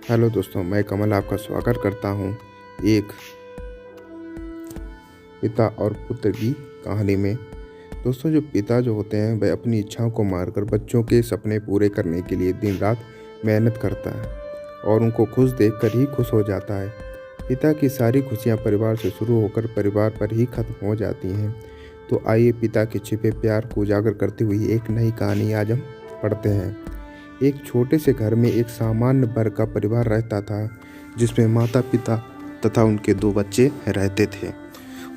Hello दोस्तों, मैं कमल आपका स्वागत करता हूँ एक पिता और पुत्र की कहानी में। दोस्तों, जो पिता जो होते हैं वह अपनी इच्छाओं को मारकर बच्चों के सपने पूरे करने के लिए दिन रात मेहनत करता है और उनको खुश देखकर ही खुश हो जाता है। पिता की सारी खुशियाँ परिवार से शुरू होकर परिवार पर ही खत्म हो जाती हैं। तो आइए पिता के छिपे प्यार को उजागर करती हुई एक नई कहानी आज हम पढ़ते हैं। एक छोटे से घर में एक सामान्य वर्ग का परिवार रहता था, जिसमें माता पिता तथा उनके दो बच्चे रहते थे।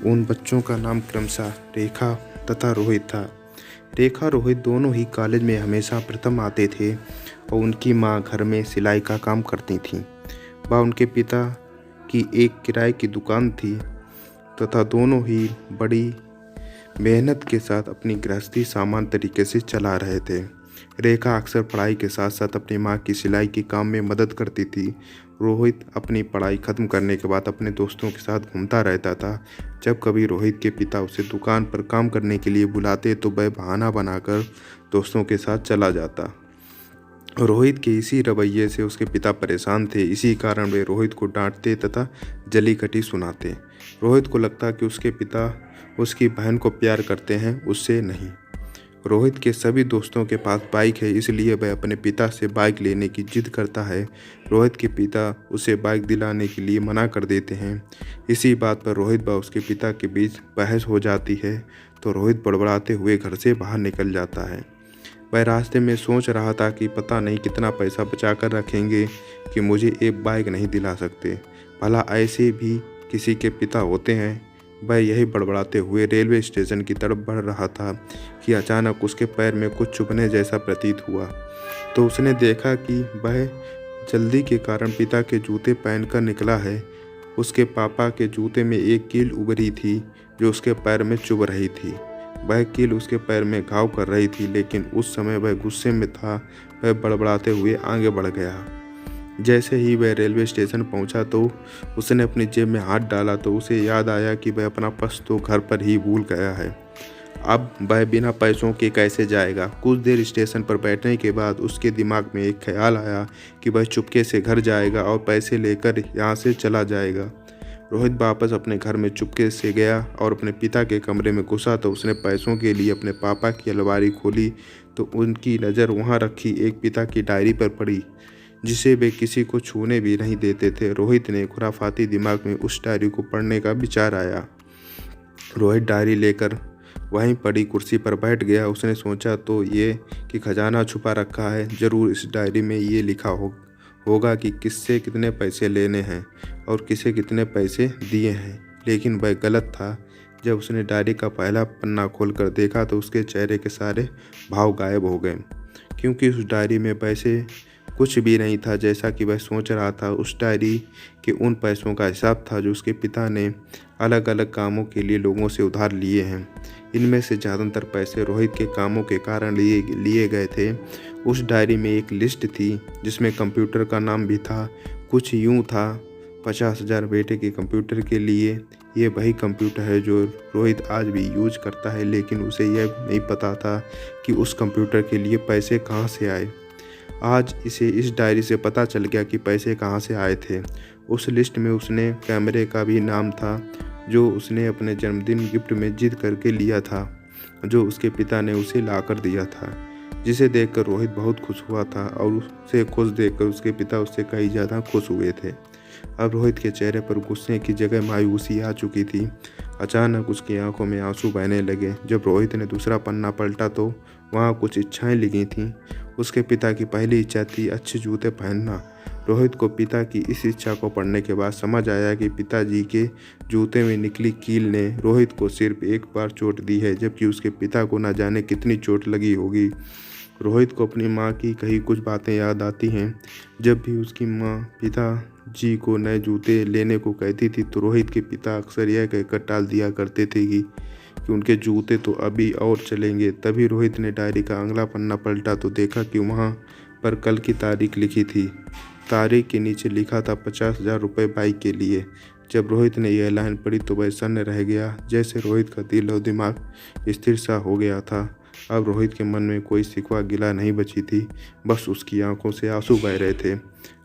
उन बच्चों का नाम क्रमशः रेखा तथा रोहित था। रेखा रोहित दोनों ही कॉलेज में हमेशा प्रथम आते थे और उनकी माँ घर में सिलाई का काम करती थीं। वह उनके पिता की एक किराए की दुकान थी तथा दोनों ही बड़ी मेहनत के साथ अपनी गृहस्थी सामान्य तरीके से चला रहे थे। रेखा अक्सर पढ़ाई के साथ साथ अपनी माँ की सिलाई के काम में मदद करती थी। रोहित अपनी पढ़ाई खत्म करने के बाद अपने दोस्तों के साथ घूमता रहता था। जब कभी रोहित के पिता उसे दुकान पर काम करने के लिए बुलाते तो वह बहाना बनाकर दोस्तों के साथ चला जाता। रोहित के इसी रवैये से उसके पिता परेशान थे। इसी कारण वे रोहित को डांटते तथा जली कटी सुनाते। रोहित को लगता कि उसके पिता उसकी बहन को प्यार करते हैं, उससे नहीं। रोहित के सभी दोस्तों के पास बाइक है, इसलिए वह अपने पिता से बाइक लेने की जिद करता है। रोहित के पिता उसे बाइक दिलाने के लिए मना कर देते हैं। इसी बात पर रोहित व उसके पिता के बीच बहस हो जाती है, तो रोहित बड़बड़ाते हुए घर से बाहर निकल जाता है। वह रास्ते में सोच रहा था कि पता नहीं कितना पैसा बचा कर रखेंगे कि मुझे एक बाइक नहीं दिला सकते। भला ऐसे भी किसी के पिता होते हैं। वह यही बड़बड़ाते हुए रेलवे स्टेशन की तरफ बढ़ रहा था कि अचानक उसके पैर में कुछ चुभने जैसा प्रतीत हुआ। तो उसने देखा कि वह जल्दी के कारण पिता के जूते पहनकर निकला है। उसके पापा के जूते में एक कील उभरी थी जो उसके पैर में चुभ रही थी। वह कील उसके पैर में घाव कर रही थी, लेकिन उस समय वह गुस्से में था। वह बड़बड़ाते हुए आगे बढ़ गया। जैसे ही वह रेलवे स्टेशन पहुंचा तो उसने अपनी जेब में हाथ डाला तो उसे याद आया कि वह अपना पर्स तो घर पर ही भूल गया है। अब वह बिना पैसों के कैसे जाएगा। कुछ देर स्टेशन पर बैठने के बाद उसके दिमाग में एक ख्याल आया कि वह चुपके से घर जाएगा और पैसे लेकर यहाँ से चला जाएगा। रोहित वापस अपने घर में चुपके से गया और अपने पिता के कमरे में घुसा तो उसने पैसों के लिए अपने पापा की अलमारी खोली तो उनकी नज़र वहाँ रखी एक पिता की डायरी पर पड़ी, जिसे वे किसी को छूने भी नहीं देते थे। रोहित ने खुराफाती दिमाग में उस डायरी को पढ़ने का विचार आया। रोहित डायरी लेकर वहीं पड़ी कुर्सी पर बैठ गया। उसने सोचा तो ये कि खजाना छुपा रखा है, ज़रूर इस डायरी में ये लिखा होगा कि किससे कितने पैसे लेने हैं और किसे कितने पैसे दिए हैं। लेकिन वह गलत था। जब उसने डायरी का पहला पन्ना खोलकर देखा तो उसके चेहरे के सारे भाव गायब हो गए, क्योंकि उस डायरी में पैसे कुछ भी नहीं था जैसा कि वह सोच रहा था। उस डायरी के उन पैसों का हिसाब था जो उसके पिता ने अलग अलग कामों के लिए लोगों से उधार लिए हैं। इनमें से ज़्यादातर पैसे रोहित के कामों के कारण लिए गए थे। उस डायरी में एक लिस्ट थी जिसमें कंप्यूटर का नाम भी था। कुछ यूँ था, 50,000 बेटे के कंप्यूटर के लिए। ये वही कंप्यूटर है जो रोहित आज भी यूज करता है, लेकिन उसे यह नहीं पता था कि उस कंप्यूटर के लिए पैसे कहाँ से आए। आज इसे इस डायरी से पता चल गया कि पैसे कहाँ से आए थे। उस लिस्ट में उसने कैमरे का भी नाम था जो उसने अपने जन्मदिन गिफ्ट में जिद करके लिया था, जो उसके पिता ने उसे ला कर दिया था, जिसे देखकर रोहित बहुत खुश हुआ था और उसे खुश देखकर उसके पिता उससे कहीं ज़्यादा खुश हुए थे। अब रोहित के चेहरे पर गुस्से की जगह मायूसी आ चुकी थी। अचानक उसकी आंखों में आंसू बहने लगे। जब रोहित ने दूसरा पन्ना पलटा तो वहाँ कुछ इच्छाएं लिखी थीं। उसके पिता की पहली इच्छा थी अच्छे जूते पहनना। रोहित को पिता की इस इच्छा को पढ़ने के बाद समझ आया कि पिताजी के जूते में निकली कील ने रोहित को सिर्फ एक बार चोट दी है, जबकि उसके पिता को न जाने कितनी चोट लगी होगी। रोहित को अपनी माँ की कही कुछ बातें याद आती हैं। जब भी उसकी माँ पिताजी को नए जूते लेने को कहती थी तो रोहित के पिता अक्सर यह कहकर टाल दिया करते थे कि उनके जूते तो अभी और चलेंगे। तभी रोहित ने डायरी का अगला पन्ना पलटा तो देखा कि वहाँ पर कल की तारीख लिखी थी। तारीख के नीचे लिखा था 50,000 रुपये बाइक के लिए। जब रोहित ने यह लाइन पढ़ी तो वह सन्न रह गया, जैसे रोहित का दिल और दिमाग स्थिर सा हो गया था। अब रोहित के मन में कोई शिकवा गिला नहीं बची थी, बस उसकी आंखों से आंसू बह रहे थे।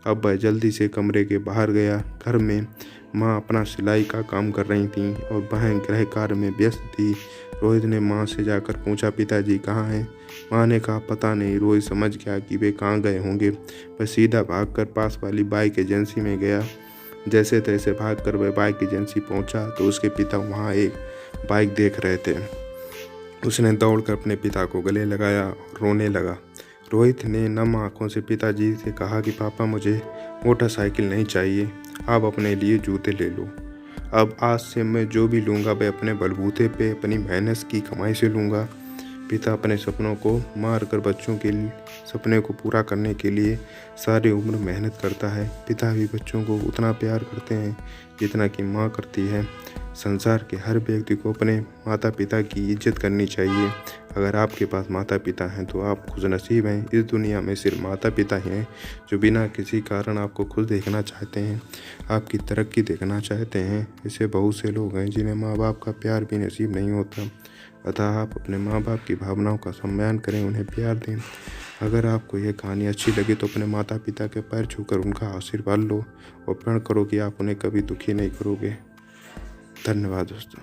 अब वह जल्दी से कमरे के बाहर गया। घर में माँ अपना सिलाई का काम कर रही थीं और बहन गृह कार्य में व्यस्त थी। रोहित ने माँ से जाकर पूछा, पिताजी कहाँ हैं? माँ ने कहा, पता नहीं। रोहित समझ गया कि वे कहाँ गए होंगे। वह सीधा भागकर पास वाली बाइक एजेंसी में गया। जैसे तैसे भागकर वह बाइक एजेंसी पहुंचा तो उसके पिता वहां एक बाइक देख रहे थे। उसने दौड़कर अपने पिता को गले लगाया और रोने लगा। रोहित ने नम आंखों से पिताजी से कहा कि पापा, मुझे मोटरसाइकिल नहीं चाहिए, आप अपने लिए जूते ले लो। अब आज से मैं जो भी लूँगा वह अपने बलबूते पे अपनी मेहनत की कमाई से लूँगा। पिता अपने सपनों को मार कर बच्चों के सपने को पूरा करने के लिए सारी उम्र मेहनत करता है। पिता भी बच्चों को उतना प्यार करते हैं जितना कि माँ करती है। संसार के हर व्यक्ति को अपने माता पिता की इज्जत करनी चाहिए। अगर आपके पास माता पिता हैं तो आप खुशनसीब हैं। इस दुनिया में सिर्फ माता पिता ही हैं जो बिना किसी कारण आपको खुश देखना चाहते हैं, आपकी तरक्की देखना चाहते हैं। ऐसे बहुत से लोग हैं जिन्हें माँ बाप का प्यार भी नसीब नहीं होता। अतः आप अपने माँ बाप की भावनाओं का सम्मान करें, उन्हें प्यार दें। अगर आपको यह कहानी अच्छी लगे तो अपने माता पिता के पैर छूकर उनका आशीर्वाद लो और प्रण करो कि आप उन्हें कभी दुखी नहीं करोगे। धन्यवाद दोस्तों।